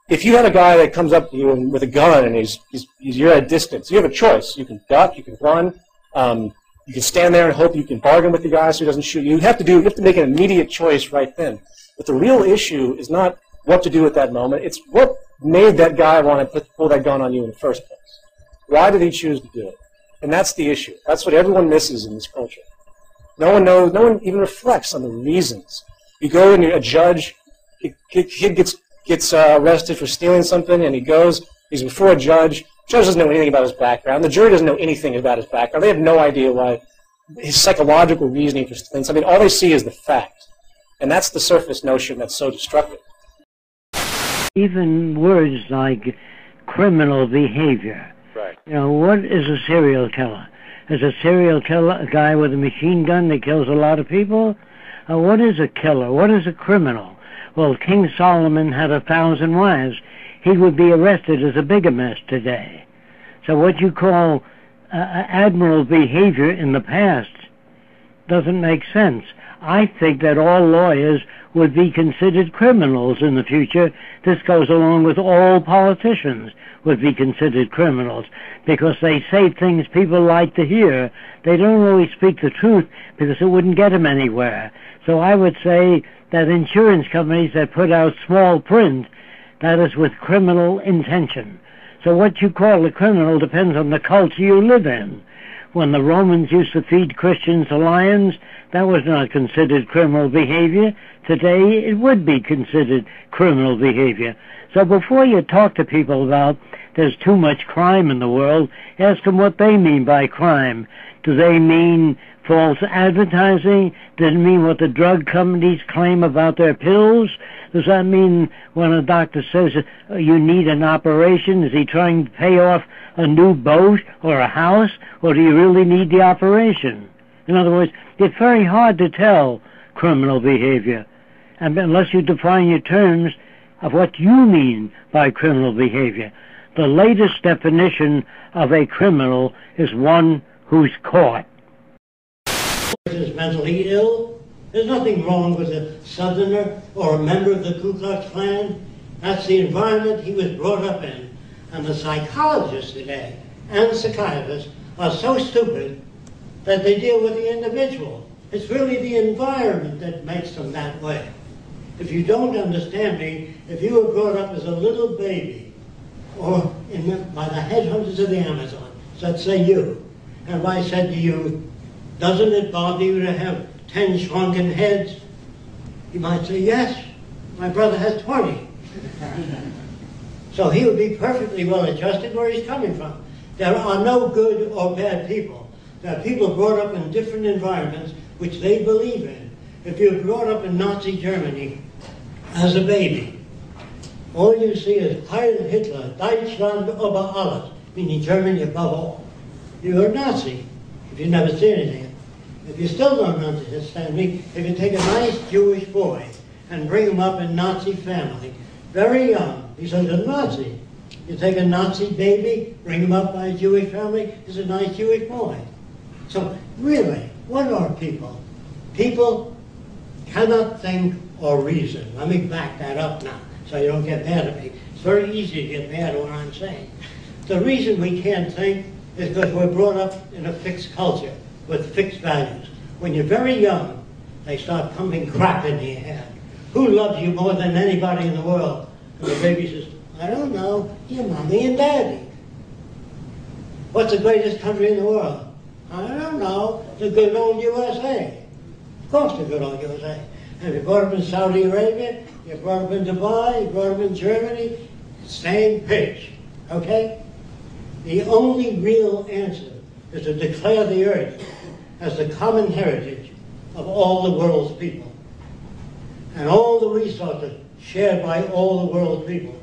if you had a guy that comes up to you with a gun and you're at a distance, you have a choice. You can duck, you can run, you can stand there and hope you can bargain with the guy so he doesn't shoot you. You have to make an immediate choice right then. But the real issue is not what to do at that moment. It's what made that guy want to pull that gun on you in the first place. Why did he choose to do it? And that's the issue. That's what everyone misses in this culture. No one knows. No one even reflects on the reasons. You go and a judge, kid gets arrested for stealing something, and he's before a judge. The judge doesn't know anything about his background. The jury doesn't know anything about his background. They have no idea why his stealing reasoning for stealing something. All they see is the fact. And that's the surface notion that's so destructive. Even words like criminal behavior. Right. You know, what is a serial killer? Is a serial killer a guy with a machine gun that kills a lot of people? What is a killer? What is a criminal? Well, King Solomon had 1,000 wives. He would be arrested as a bigamist today. So what you call admirable behavior in the past doesn't make sense. I think that all lawyers would be considered criminals in the future. This goes along with all politicians would be considered criminals because they say things people like to hear. They don't always speak the truth because it wouldn't get them anywhere. So I would say that insurance companies that put out small print, that is with criminal intention. So what you call a criminal depends on the culture you live in. When the Romans used to feed Christians to lions, that was not considered criminal behavior. Today, it would be considered criminal behavior. So before you talk to people about there's too much crime in the world, ask them what they mean by crime. Do they mean false advertising? Does it mean what the drug companies claim about their pills? Does that mean when a doctor says you need an operation, is he trying to pay off a new boat or a house, or do you really need the operation? In other words, it's very hard to tell criminal behavior, and unless you define your terms of what you mean by criminal behavior. The latest definition of a criminal is one who's caught. Is mentally ill. There's nothing wrong with a Southerner or a member of the Ku Klux Klan. That's the environment he was brought up in. And the psychologists today and psychiatrists are so stupid that they deal with the individual. It's really the environment that makes them that way. If you don't understand me, if you were brought up as a little baby or by the headhunters of the Amazon, so let's say you, and if I said to you, doesn't it bother you to have 10 shrunken heads? You might say, yes, my brother has 20. So he would be perfectly well adjusted where he's coming from. There are no good or bad people. There are people brought up in different environments which they believe in. If you're brought up in Nazi Germany as a baby, all you see is Heil Hitler, Deutschland über alles, meaning Germany above all. You're a Nazi if you never see anything. If you still don't understand me, if you take a nice Jewish boy and bring him up in Nazi family, very young, he's a Nazi. You take a Nazi baby, bring him up by a Jewish family, he's a nice Jewish boy. So really, what are people? People cannot think or reason. Let me back that up now so you don't get mad at me. It's very easy to get mad at what I'm saying. The reason we can't think is because we're brought up in a fixed culture with fixed values. When you're very young, they start pumping crap into your head. Who loves you more than anybody in the world? And the baby says, I don't know, your mommy and daddy. What's the greatest country in the world? I don't know, the good old USA. Of course the good old USA. And you brought up in Saudi Arabia, you brought up in Dubai, you brought up in Germany, same pitch, okay? The only real answer is to declare the earth as the common heritage of all the world's people. And all the resources shared by all the world's people.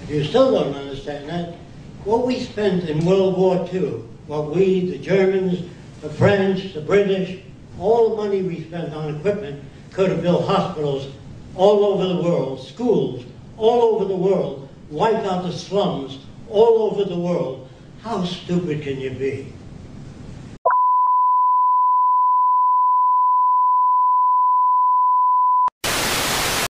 If you still don't understand that, what we spent in World War II, what we, the Germans, the French, the British, all the money we spent on equipment could have built hospitals all over the world, schools all over the world, wiped out the slums all over the world. How stupid can you be?